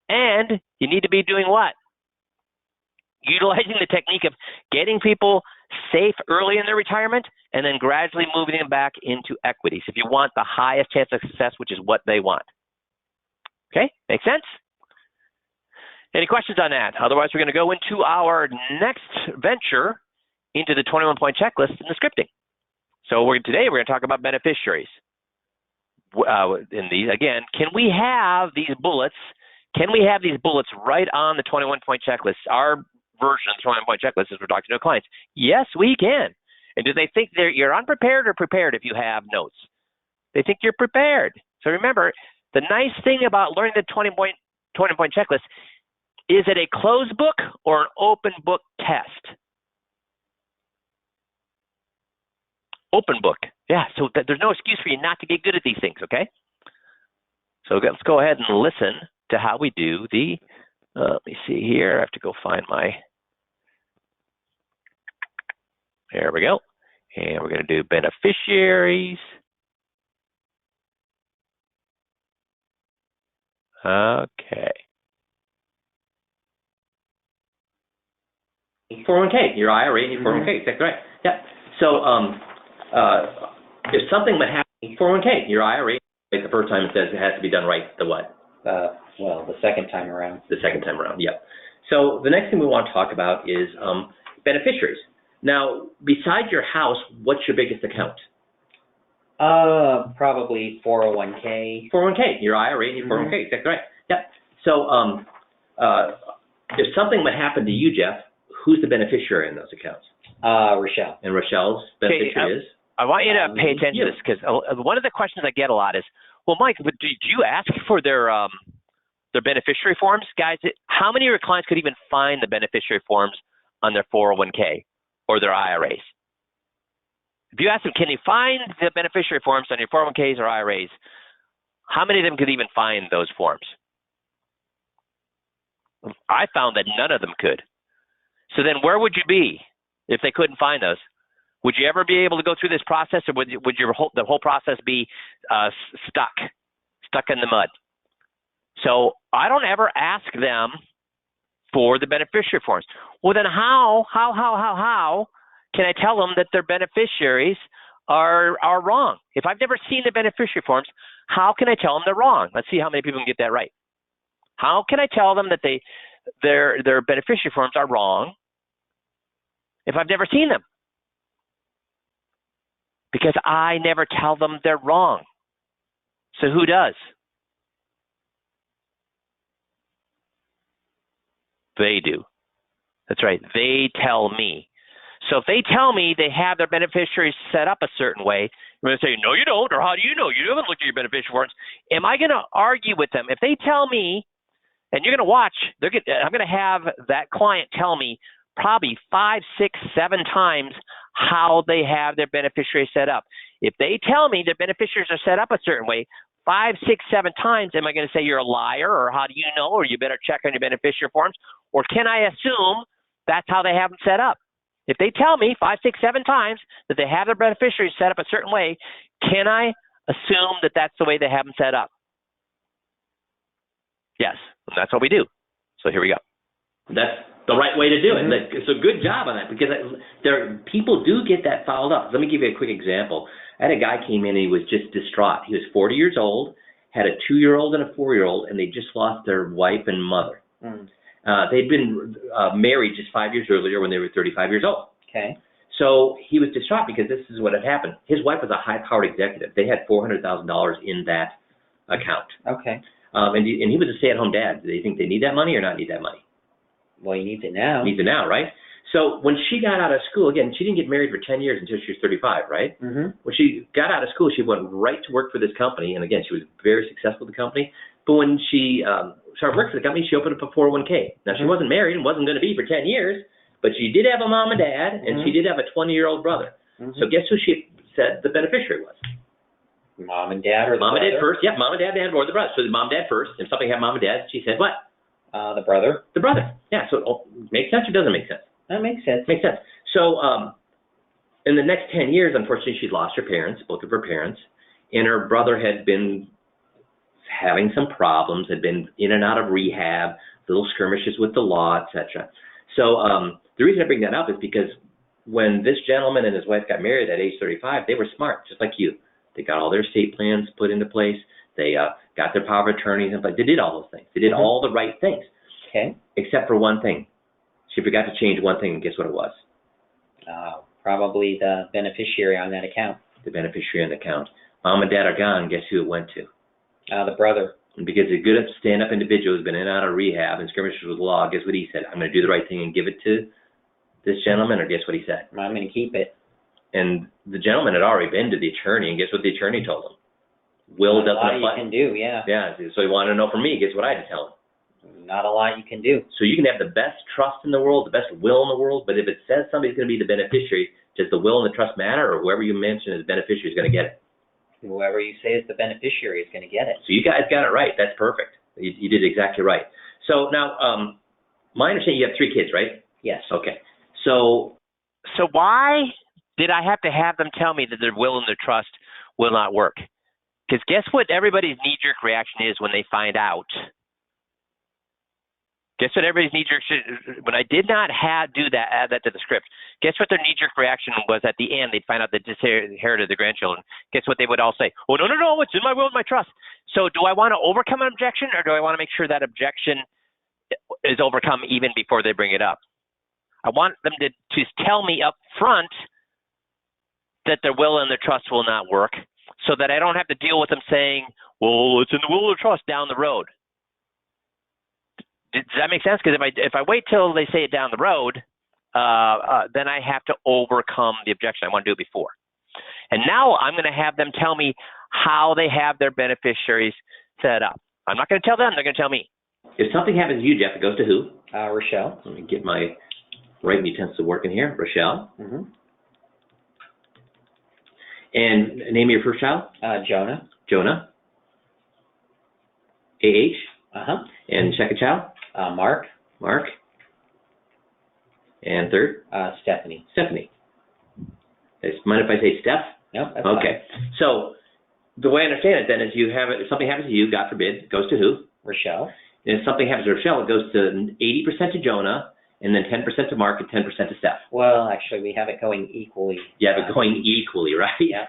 [SPEAKER 1] And you need to be doing what? Utilizing the technique of getting people safe early in their retirement and then gradually moving them back into equities if you want the highest chance of success, which is what they want. Okay, make sense? Any questions on that? Otherwise, we're going to go into our next venture into the 21-point checklist and the scripting. So today we're going to talk about beneficiaries. In these, again, can we have these bullets? Can we have these bullets right on the 21-point checklist? Our version of the 21-point checklist is we're talking to our clients. Yes, we can. And do they think you're unprepared or prepared if you have notes? They think you're prepared. So remember, the nice thing about learning the 20-point checklist is it a closed book or an open book test? Open book. Yeah, so there's no excuse for you not to get good at these things, okay? So let's go ahead and listen to how we do the, let me see here. I have to go find there we go. And we're going to do beneficiaries. Okay. 401k, your IRA and your 401k, that's right. Yeah. So if something would happen, 401k, your IRA, the first time it says it has to be done right, the what?
[SPEAKER 2] Well, the second time around.
[SPEAKER 1] The second time around, yeah. So the next thing we want to talk about is beneficiaries. Now, besides your house, what's your biggest account?
[SPEAKER 2] Probably 401k.
[SPEAKER 1] 401k, your IRA and your 401k, that's right. Yeah. So
[SPEAKER 3] if something would happen to you, Jeff, who's the beneficiary in those accounts?
[SPEAKER 2] Rochelle.
[SPEAKER 3] And Rochelle's beneficiary is?
[SPEAKER 1] I want you to pay attention to this, because one of the questions I get a lot is, well, Mike, but do you ask for their beneficiary forms? Guys, how many of your clients could even find the beneficiary forms on their 401k or their IRAs? If you ask them, can you find the beneficiary forms on your 401ks or IRAs, how many of them could even find those forms? I found that none of them could. So then where would you be if they couldn't find those? Would you ever be able to go through this process, or would the whole process be stuck in the mud? So I don't ever ask them for the beneficiary forms. Well, then how can I tell them that their beneficiaries are wrong? If I've never seen the beneficiary forms, how can I tell them they're wrong? Let's see how many people can get that right. How can I tell them that their beneficiary forms are wrong if I've never seen them? Because I never tell them they're wrong. So who does? They do. That's right. They tell me. So if they tell me they have their beneficiaries set up a certain way, I'm going to say, no, you don't, or how do you know? You haven't looked at your beneficiary forms. Am I going to argue with them? If they tell me, and you're going to watch, I'm going to have that client tell me probably 5, 6, 7 times how they have their beneficiaries set up. If they tell me their beneficiaries are set up a certain way, 5, 6, 7 times, am I going to say you're a liar, or how do you know, or you better check on your beneficiary forms? Or can I assume that's how they have them set up? If they tell me 5, 6, 7 times that they have their beneficiaries set up a certain way, can I assume that that's the way they have them set up? Yes, that's what we do. So here we go.
[SPEAKER 3] That's the right way to do it. So good job on that, because people do get that fouled up. Let me give you a quick example. I had a guy came in and he was just distraught. He was 40 years old, had a 2-year-old and a 4-year-old, and they just lost their wife and mother. They'd been married just 5 years earlier when they were 35 years old.
[SPEAKER 2] Okay.
[SPEAKER 3] So he was distraught because this is what had happened. His wife was a high-powered executive. They had $400,000 in that account.
[SPEAKER 2] Okay.
[SPEAKER 3] And he was a stay-at-home dad. Do they think they need that money or not need that money?
[SPEAKER 2] Well, he needs it now.
[SPEAKER 3] Needs it now, right? So when she got out of school, again, she didn't get married for 10 years until she was 35, right?
[SPEAKER 2] Mm-hmm.
[SPEAKER 3] When she got out of school, she went right to work for this company. And again, she was very successful with the company. But when she started working for the company, she opened up a 401k. Now, she wasn't married and wasn't going to be for 10 years, but she did have a mom and dad, and she did have a 20-year-old brother. So guess who she said the beneficiary was?
[SPEAKER 2] Mom and dad, or the
[SPEAKER 3] mom
[SPEAKER 2] brother?
[SPEAKER 3] and dad first. Yeah, mom and dad, or the brother. So the mom and dad first. If something had mom and dad, she said what?
[SPEAKER 2] The brother.
[SPEAKER 3] The brother. Yeah. So makes sense or doesn't make sense?
[SPEAKER 2] That makes sense.
[SPEAKER 3] Makes sense. So in the next 10 years, unfortunately, she'd lost her parents, both of her parents, and her brother had been having some problems, had been in and out of rehab, little skirmishes with the law, etc. So the reason I bring that up is because when this gentleman and his wife got married at age 35, they were smart, just like you. They got all their estate plans put into place. They got their power of attorneys in place. They did all those things. They did all the right things.
[SPEAKER 2] Okay.
[SPEAKER 3] Except for one thing. She forgot to change one thing, and guess what it was?
[SPEAKER 2] Probably the beneficiary on that account.
[SPEAKER 3] The beneficiary on the account. Mom and dad are gone. Guess who it went to?
[SPEAKER 2] The brother.
[SPEAKER 3] And because a good stand-up individual who's been in and out of rehab and skirmishes with the law, guess what he said? I'm going to do the right thing and give it to this gentleman, or guess what he said?
[SPEAKER 2] I'm going to keep it.
[SPEAKER 3] And the gentleman had already been to the attorney, and guess what the attorney told him? Will doesn't apply.
[SPEAKER 2] Not a lot you can do, yeah.
[SPEAKER 3] Yeah, so he wanted to know from me, guess what I had to tell him?
[SPEAKER 2] Not a lot you can do.
[SPEAKER 3] So you can have the best trust in the world, the best will in the world, but if it says somebody's going to be the beneficiary, does the will and the trust matter, or whoever you mention as beneficiary is going to get it?
[SPEAKER 2] Whoever you say is the beneficiary is going to get it.
[SPEAKER 3] So you guys got it right. That's perfect. You did exactly right. So now, my understanding, you have 3 kids, right?
[SPEAKER 2] Yes.
[SPEAKER 3] Okay. So
[SPEAKER 1] why did I have to have them tell me that their will and their trust will not work? Because guess what everybody's knee-jerk reaction is when they find out? Guess what everybody's knee-jerk, when I did not add that to the script, guess what their knee-jerk reaction was at the end? They'd find out they disinherited the grandchildren. Guess what they would all say? Oh, no, it's in my will and my trust. So do I want to overcome an objection, or do I want to make sure that objection is overcome even before they bring it up? I want them to tell me up front that their will and their trust will not work, so that I don't have to deal with them saying, well, it's in the will or trust down the road. Does that make sense? Because if I wait till they say it down the road, then I have to overcome the objection. I want to do it before. And now I'm going to have them tell me how they have their beneficiaries set up. I'm not going to tell them. They're going to tell me.
[SPEAKER 3] If something happens to you, Jeff, it goes to who?
[SPEAKER 2] Rochelle.
[SPEAKER 3] Let me get my writing utensil working here. Rochelle.
[SPEAKER 2] Mm-hmm.
[SPEAKER 3] And name of your first child?
[SPEAKER 2] Jonah.
[SPEAKER 3] Jonah. A.H.
[SPEAKER 2] Uh-huh.
[SPEAKER 3] And second child?
[SPEAKER 2] Mark.
[SPEAKER 3] Mark. And third?
[SPEAKER 2] Stephanie.
[SPEAKER 3] Stephanie. Mind if I say Steph?
[SPEAKER 2] No, that's
[SPEAKER 3] okay.
[SPEAKER 2] fine.
[SPEAKER 3] So the way I understand it then is if something happens to you, God forbid, it goes to who?
[SPEAKER 2] Rochelle.
[SPEAKER 3] And if something happens to Rochelle, it goes to 80% to Jonah, and then 10% to Mark, and 10% to Steph.
[SPEAKER 2] Well, actually, we have it going equally.
[SPEAKER 3] You have it going equally, right?
[SPEAKER 2] Yeah.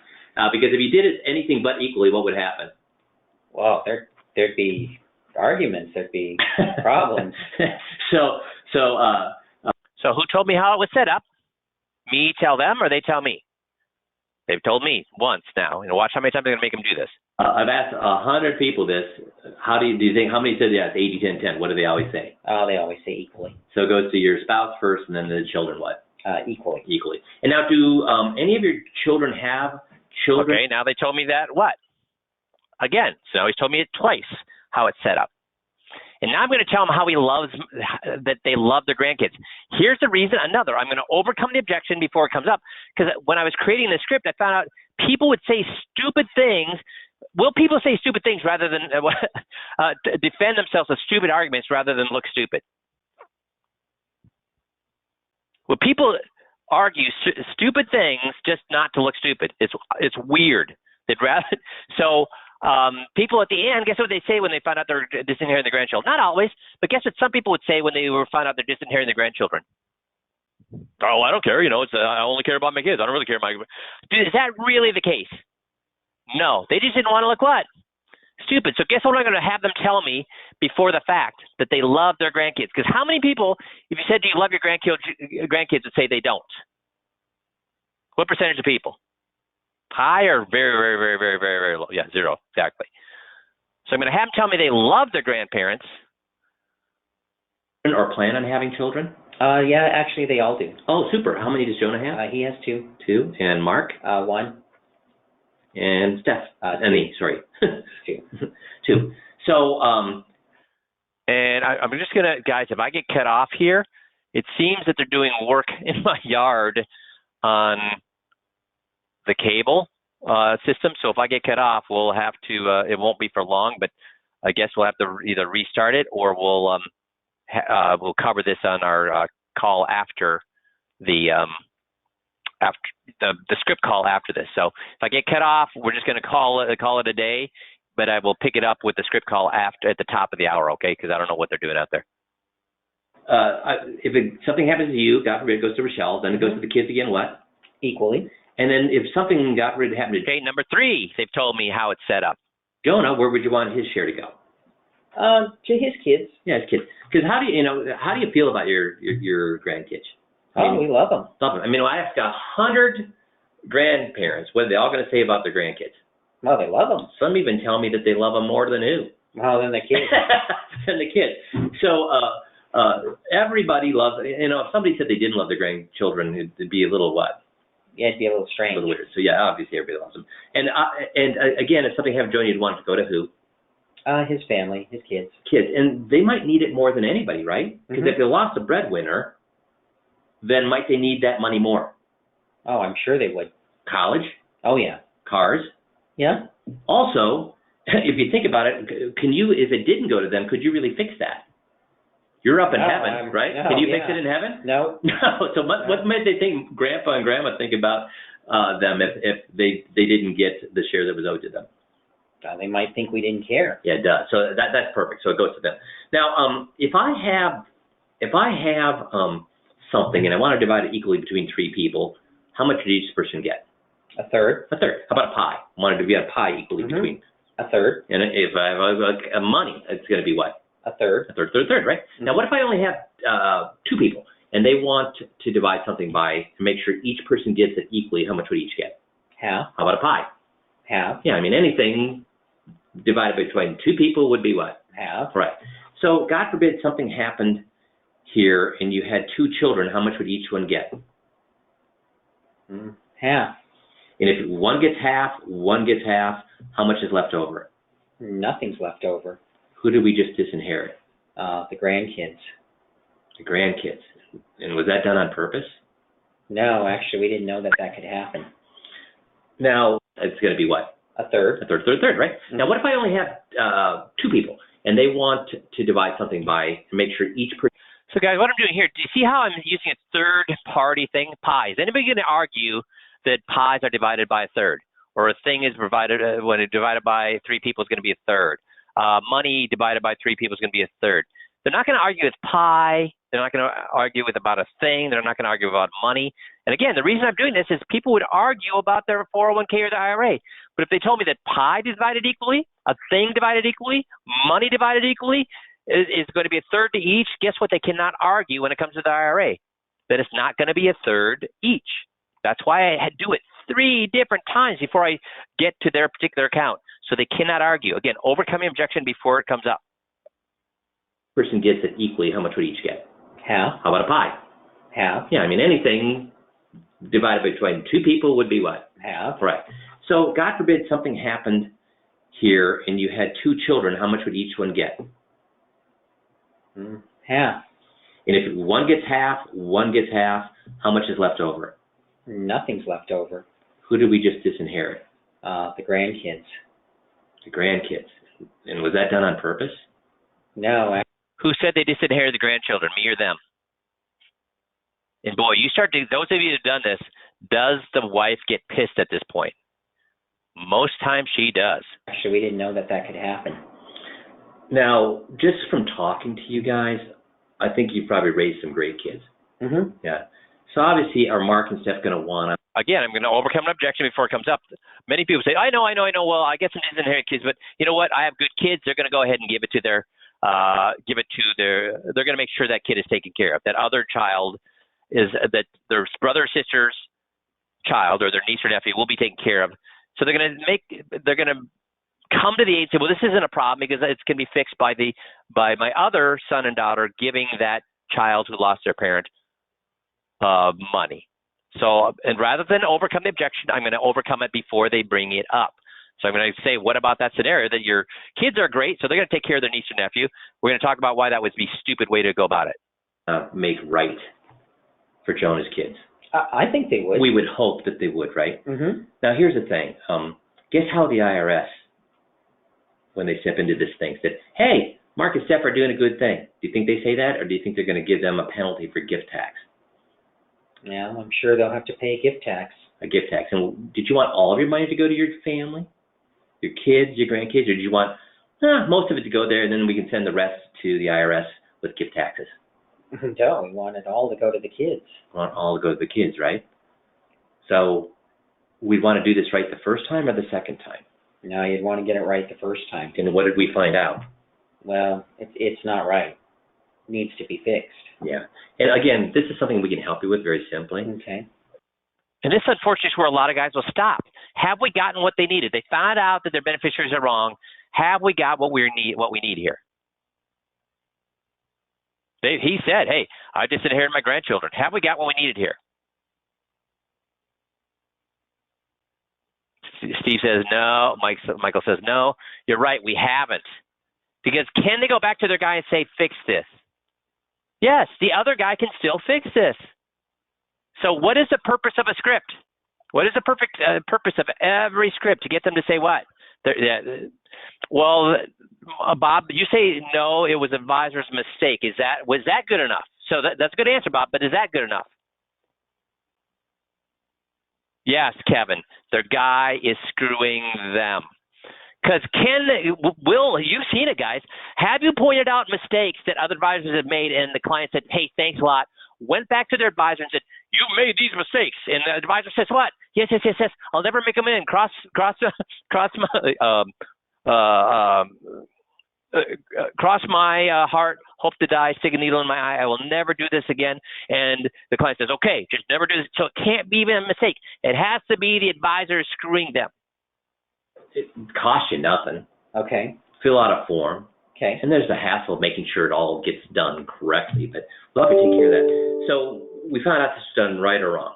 [SPEAKER 3] Because if you did it anything but equally, what would happen?
[SPEAKER 2] Well, there'd be arguments. There'd be problems.
[SPEAKER 3] So
[SPEAKER 1] who told me how it was set up? Me tell them, or they tell me? They've told me once now. Watch how many times they're going to make them do this.
[SPEAKER 3] I've asked 100 people this. How do you think? How many said yes? 80, 10, 10. What do they always say?
[SPEAKER 2] They always say equally.
[SPEAKER 3] So it goes to your spouse first, and then the children. What?
[SPEAKER 2] Equally.
[SPEAKER 3] Equally. And now, do any of your children have children?
[SPEAKER 1] Okay. Now they told me that what? Again. So now he's told me it twice how it's set up. And now I'm going to tell them how that they love their grandkids. Here's the reason. I'm going to overcome the objection before it comes up. Because when I was creating the script, I found out people would say stupid things. Will people say stupid things rather than defend themselves with stupid arguments rather than look stupid? Will people argue stupid things just not to look stupid? It's weird. They'd rather so. People at the end, guess what they say when they find out they're disinheriting the grandchildren? Not always, but guess what some people would say when they find out they're disinheriting the grandchildren? Oh, I don't care. I only care about my kids. I don't really care about my. Dude, is that really the case? No, they just didn't want to look what? Stupid. So guess what I'm going to have them tell me before the fact that they love their grandkids? Because how many people, if you said, do you love your grandkids, would say they don't? What percentage of people? High or very, very, very, very, very, very low? Yeah, zero, exactly. So I'm going to have them tell me they love their grandparents.
[SPEAKER 3] Or plan on having children?
[SPEAKER 2] Yeah, actually, they all do.
[SPEAKER 3] Oh, super. How many does Jonah have?
[SPEAKER 2] He has 2.
[SPEAKER 3] 2. And Mark?
[SPEAKER 2] 1.
[SPEAKER 3] And Steph?
[SPEAKER 2] 2.
[SPEAKER 3] 2. 2. So,
[SPEAKER 1] and I'm just going to, guys, if I get cut off here, it seems that they're doing work in my yard on the cable system. So if I get cut off, we'll have to, it won't be for long, but I guess we'll have to either restart it or we'll cover this on our call after the script call after this. So if I get cut off, we're just going to call it a day, but I will pick it up with the script call after at the top of the hour, okay? Because I don't know what they're doing out there.
[SPEAKER 3] If something happens to you, God forbid, it goes to Rochelle, then it goes to the kids again, what?
[SPEAKER 2] Equally.
[SPEAKER 3] And then if something, God forbid, happened to
[SPEAKER 1] okay, number 3, they've told me how it's set up.
[SPEAKER 3] Jonah, where would you want his share to go?
[SPEAKER 2] To his kids.
[SPEAKER 3] Yeah, his kids. Because how do you feel about your grandkids?
[SPEAKER 2] We love them.
[SPEAKER 3] Love them. I mean, I asked 100 grandparents what are they all going to say about their grandkids.
[SPEAKER 2] Well, they love them.
[SPEAKER 3] Some even tell me that they love them more than who?
[SPEAKER 2] Well, than the kids.
[SPEAKER 3] Than the kids. So everybody loves. If somebody said they didn't love their grandchildren, it'd be a little what?
[SPEAKER 2] Yeah, it'd be a little strange.
[SPEAKER 3] A little weird. So yeah, obviously everybody loves them. And again, if something happened to Jonah, you'd want it to go to who?
[SPEAKER 2] His family, his kids.
[SPEAKER 3] Kids, and they might need it more than anybody, right? Because
[SPEAKER 2] Mm-hmm.
[SPEAKER 3] if they lost a breadwinner, then might they need that money more?
[SPEAKER 2] Oh, I'm sure they would.
[SPEAKER 3] College?
[SPEAKER 2] Oh, yeah.
[SPEAKER 3] Cars?
[SPEAKER 2] Yeah.
[SPEAKER 3] Also, if you think about it, if it didn't go to them, could you really fix that? You're up in heaven, right?
[SPEAKER 2] No,
[SPEAKER 3] Can you fix it in heaven?
[SPEAKER 2] No.
[SPEAKER 3] No. So what might they think, Grandpa and Grandma think about them if they didn't get the share that was owed to them?
[SPEAKER 2] They might think we didn't care.
[SPEAKER 3] Yeah, it does. So that's perfect. So it goes to them. Now, if I have something and I want to divide it equally between 3 people, how much did each person get?
[SPEAKER 2] A third.
[SPEAKER 3] A third. How about a pie? I wanted to be a pie equally between.
[SPEAKER 2] A third.
[SPEAKER 3] And if I have money, it's going to be what?
[SPEAKER 2] A third.
[SPEAKER 3] A third, right? Mm-hmm. Now, what if I only have 2 people and they want to divide something to make sure each person gets it equally? How much would each get?
[SPEAKER 2] Half.
[SPEAKER 3] How about a pie?
[SPEAKER 2] Half.
[SPEAKER 3] Yeah, I mean anything divided between 2 people would be what?
[SPEAKER 2] Half.
[SPEAKER 3] Right. So God forbid something happened here and you had two children, how much would each one get?
[SPEAKER 2] Half.
[SPEAKER 3] And if one gets half, how much is left over?
[SPEAKER 2] Nothing's left over.
[SPEAKER 3] Who did we just disinherit?
[SPEAKER 2] The grandkids.
[SPEAKER 3] The grandkids. And was that done on purpose?
[SPEAKER 2] No, actually, we didn't know that could happen.
[SPEAKER 3] Now, it's going to be what?
[SPEAKER 2] A third.
[SPEAKER 3] A third, right? Mm-hmm. Now, what if I only have two people and they want to divide something by, make sure each person.
[SPEAKER 1] So, guys, what I'm doing here, do you see how I'm using a third-party thing? Pies. Anybody going to argue that pies are divided by a third? Or a thing is provided, when it's divided by three people, is going to be a third. Money divided by three people is going to be a third. They're not going to argue with pi. They're not going to argue about a thing. They're not going to argue about money. And again, the reason I'm doing this is people would argue about their 401k or the IRA. But if they told me that pi divided equally, a thing divided equally, money divided equally is going to be a third to each, guess what? They cannot argue when it comes to the IRA, that it's not going to be a third each. That's why I do it 3 different times before I get to their particular account. So they cannot argue. Again, overcoming objection before it comes up.
[SPEAKER 3] Person gets it equally, how much would each get?
[SPEAKER 2] Half.
[SPEAKER 3] How about a pie?
[SPEAKER 2] Half.
[SPEAKER 3] Yeah, I mean, anything divided between two people would be what?
[SPEAKER 2] Half.
[SPEAKER 3] Right. So God forbid something happened here and you had two children, how much would each one get?
[SPEAKER 2] Half.
[SPEAKER 3] And if one gets half, how much is left over?
[SPEAKER 2] Nothing's left over.
[SPEAKER 3] Who did we just disinherit?
[SPEAKER 2] The grandkids.
[SPEAKER 3] The grandkids. And was that done on purpose?
[SPEAKER 2] No.
[SPEAKER 1] Who said they disinherited the grandchildren, me or them? And boy, those of you who've done this, does the wife get pissed at this point? Most times she does.
[SPEAKER 2] Actually, we didn't know that could happen.
[SPEAKER 3] Now, just from talking to you guys, I think you've probably raised some great kids.
[SPEAKER 2] Mm-hmm.
[SPEAKER 3] Yeah. So obviously, are Mark and Steph going to want to?
[SPEAKER 1] Again, I'm going to overcome an objection before it comes up. Many people say, I know. Well, I guess some disinherited kids, but you know what? I have good kids. They're going to go ahead and give it to they're going to make sure that kid is taken care of. That other child that their brother or sister's child or their niece or nephew will be taken care of. So they're going to come to the aid and say, well, this isn't a problem because it's going to be fixed by my other son and daughter giving that child who lost their parent money. So, and rather than overcome the objection, I'm going to overcome it before they bring it up. So I'm going to say, what about that scenario that your kids are great, so they're going to take care of their niece or nephew. We're going to talk about why that would be a stupid way to go about it.
[SPEAKER 3] Make right for Jonah's kids.
[SPEAKER 2] I think they would.
[SPEAKER 3] We would hope that they would, right?
[SPEAKER 2] Mm-hmm.
[SPEAKER 3] Now, here's the thing. Guess how the IRS, when they step into this thing, said, hey, Mark and Steph are doing a good thing. Do you think they say that, or do you think they're going to give them a penalty for gift tax?
[SPEAKER 2] Yeah, I'm sure they'll have to pay a gift tax.
[SPEAKER 3] A gift tax. And did you want all of your money to go to your family, your kids, your grandkids, or did you want most of it to go there, and then we can send the rest to the IRS with gift taxes?
[SPEAKER 2] No, we want it all to go to the kids.
[SPEAKER 3] We want all to go to the kids, right? So we want to do this right the first time or the second time?
[SPEAKER 2] No, you'd want to get it right the first time.
[SPEAKER 3] And what did we find out?
[SPEAKER 2] Well, it's not right. It needs to be fixed.
[SPEAKER 3] Yeah. And again, this is something we can help you with very simply.
[SPEAKER 2] Okay.
[SPEAKER 1] And this, unfortunately, is where a lot of guys will stop. Have we gotten what they needed? They found out that their beneficiaries are wrong. Have we got what we need here? He said, hey, I just inherited my grandchildren. Have we got what we needed here? Steve says no. Michael says no. You're right, we haven't. Because can they go back to their guy and say, fix this? Yes, the other guy can still fix this. So what is the purpose of a script? What is the purpose of every script? To get them to say what? Well, Bob, you say no, it was an advisor's mistake. Was that good enough? So that's a good answer, Bob, but is that good enough? Yes, Kevin, their guy is screwing them. Because you've seen it, guys. Have you pointed out mistakes that other advisors have made and the client said, hey, thanks a lot, went back to their advisor and said, you made these mistakes. And the advisor says what? Yes. I'll never make them in. Cross my heart, hope to die, stick a needle in my eye. I will never do this again. And the client says, okay, just never do this. So it can't be even a mistake. It has to be the advisor screwing them.
[SPEAKER 3] It costs you nothing.
[SPEAKER 2] Okay.
[SPEAKER 3] Fill out a form.
[SPEAKER 2] Okay.
[SPEAKER 3] And there's the hassle of making sure it all gets done correctly, but we'll have to take care of that. So we found out this is done right or wrong.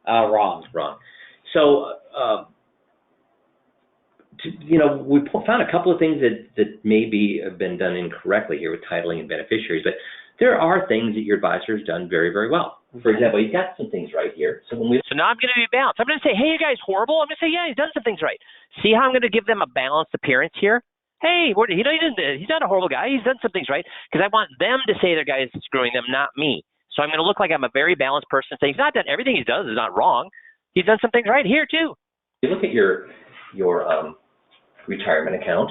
[SPEAKER 2] Wrong.
[SPEAKER 3] Wrong. So, we found a couple of things that maybe have been done incorrectly here with titling and beneficiaries, but there are things that your advisor has done very, very well. For example, he's got some things right here. So
[SPEAKER 1] now I'm going to be balanced. I'm going to say, hey, you guys horrible. I'm going to say, yeah, he's done some things right. See how I'm going to give them a balanced appearance here? Hey, he's not a horrible guy. He's done some things right, because I want them to say their guy is screwing them, not me. So I'm going to look like I'm a very balanced person, saying he's not done everything he does is not wrong. He's done some things right here too.
[SPEAKER 3] you look at your retirement account,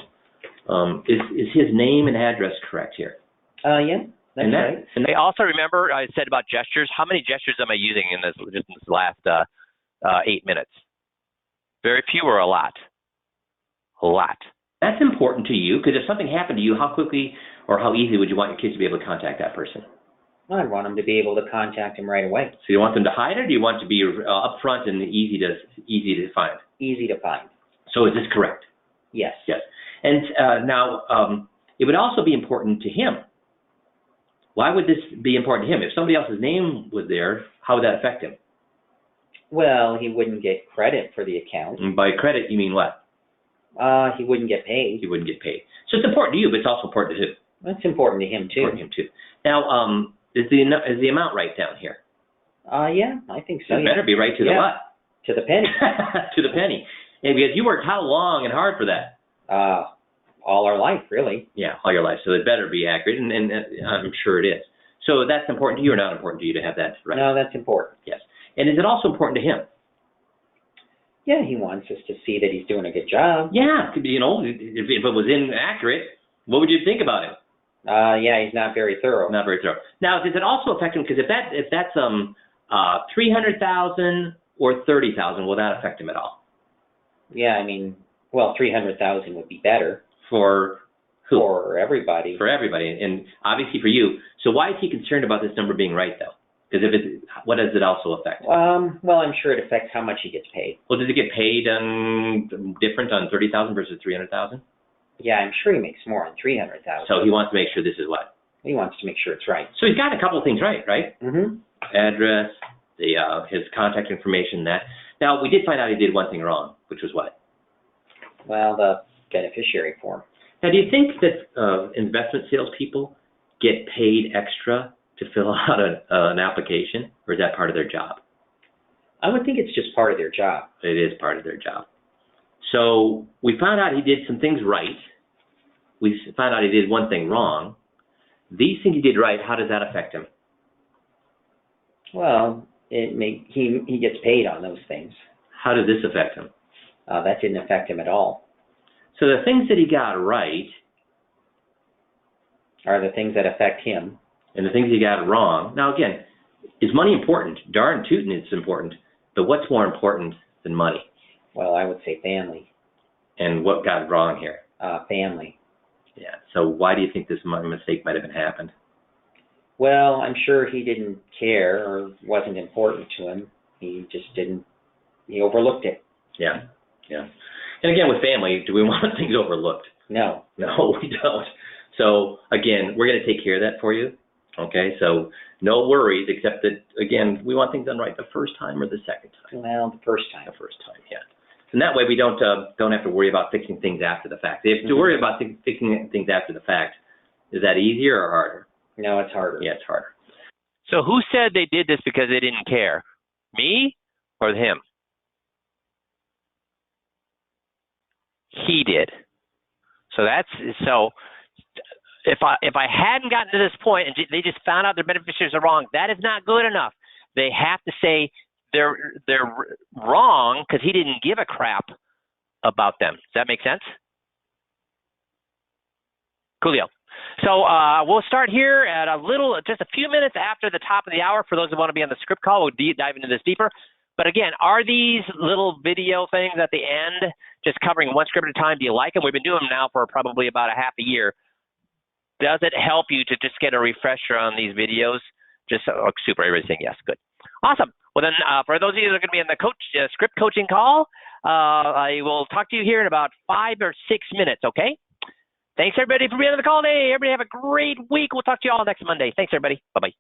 [SPEAKER 3] is his name and address correct here?
[SPEAKER 2] Yeah. That's right.
[SPEAKER 1] And they also, remember I said about gestures. How many gestures am I using in this last 8 minutes? Very few or a lot? A lot.
[SPEAKER 3] That's important to you, because if something happened to you, how quickly or how easily would you want your kids to be able to contact that person?
[SPEAKER 2] Well, I want them to be able to contact him right away.
[SPEAKER 3] So you want them to hide it, or do you want it to be upfront and easy to find?
[SPEAKER 2] Easy to find.
[SPEAKER 3] So is this correct?
[SPEAKER 2] Yes.
[SPEAKER 3] Yes. And now it would also be important to him. Why would this be important to him? If somebody else's name was there, how would that affect him?
[SPEAKER 2] Well, he wouldn't get credit for the account.
[SPEAKER 3] And by credit, you mean what?
[SPEAKER 2] He wouldn't get paid.
[SPEAKER 3] He wouldn't get paid. So it's important to you, but it's also important to him.
[SPEAKER 2] That's important to him too.
[SPEAKER 3] Important to him too. Now, is the amount right down here?
[SPEAKER 2] Yeah, I think so.
[SPEAKER 3] It better be right to the what?
[SPEAKER 2] To the penny.
[SPEAKER 3] To the penny. And because you worked how long and hard for that?
[SPEAKER 2] All our life, really.
[SPEAKER 3] Yeah, all your life. So it better be accurate, and I'm sure it is. So that's important to you or not important to you to have that right?
[SPEAKER 2] No, that's important.
[SPEAKER 3] Yes. And is it also important to him?
[SPEAKER 2] Yeah, he wants us to see that he's doing a good job.
[SPEAKER 3] Yeah, if it was inaccurate, what would you think about him?
[SPEAKER 2] Yeah, he's not very thorough.
[SPEAKER 3] Not very thorough. Now, does it also affect him? Because if that's $300,000 or $30,000, will that affect him at all?
[SPEAKER 2] Yeah, I mean, well, $300,000 would be better.
[SPEAKER 3] For who?
[SPEAKER 2] For everybody.
[SPEAKER 3] For everybody, and obviously for you. So why is he concerned about this number being right, though? Because what does it also affect?
[SPEAKER 2] Well, I'm sure it affects how much he gets paid.
[SPEAKER 3] Well, does it get paid different on $30,000 versus $300,000?
[SPEAKER 2] Yeah, I'm sure he makes more on $300,000.
[SPEAKER 3] So he wants to make sure this is what?
[SPEAKER 2] He wants to make sure it's right.
[SPEAKER 3] So he's got a couple of things right?
[SPEAKER 2] Mm-hmm.
[SPEAKER 3] Address, his contact information, that. Now, we did find out he did one thing wrong, which was what?
[SPEAKER 2] Well, the beneficiary form.
[SPEAKER 3] Now, do you think that investment salespeople get paid extra to fill out an application, or is that part of their job?
[SPEAKER 2] I would think it's just part of their job.
[SPEAKER 3] It is part of their job. So we found out he did some things right. We found out he did one thing wrong. These things he did right, how does that affect him?
[SPEAKER 2] Well, he gets paid on those things.
[SPEAKER 3] How does this affect him?
[SPEAKER 2] That didn't affect him at all.
[SPEAKER 3] So the things that he got right
[SPEAKER 2] are the things that affect him.
[SPEAKER 3] And the things he got wrong. Now, again, is money important? Darn tootin' it's important. But what's more important than money?
[SPEAKER 2] Well, I would say family.
[SPEAKER 3] And what got wrong here?
[SPEAKER 2] Family.
[SPEAKER 3] Yeah. So why do you think this mistake might have happened?
[SPEAKER 2] Well, I'm sure he didn't care or wasn't important to him. He just didn't. He overlooked it.
[SPEAKER 3] Yeah. Yeah. And again, with family, do we want things overlooked?
[SPEAKER 2] No.
[SPEAKER 3] No, we don't. So again, we're going to take care of that for you. Okay, so no worries, except that, again, we want things done right the first time or the second time?
[SPEAKER 2] Well, the first time.
[SPEAKER 3] The first time, yeah. And that way we don't have to worry about fixing things after the fact. If to worry about fixing things after the fact, is that easier or harder?
[SPEAKER 2] No, it's harder.
[SPEAKER 3] Yeah, it's harder.
[SPEAKER 1] So who said they did this because they didn't care? Me or him? He did. So if I hadn't gotten to this point and they just found out their beneficiaries are wrong, that is not good enough. They have to say they're wrong because he didn't give a crap about them. Does that make sense? Coolio. So we'll start here at just a few minutes after the top of the hour. For those who want to be on the script call, we'll dive into this deeper. But again, are these little video things at the end just covering one script at a time? Do you like them? We've been doing them now for probably about a half a year. Does it help you to just get a refresher on these videos? Just super, everybody's saying yes, good. Awesome. Well then, for those of you that are going to be in the script coaching call, I will talk to you here in about 5 or 6 minutes, okay? Thanks, everybody, for being on the call today. Everybody have a great week. We'll talk to you all next Monday. Thanks, everybody. Bye-bye.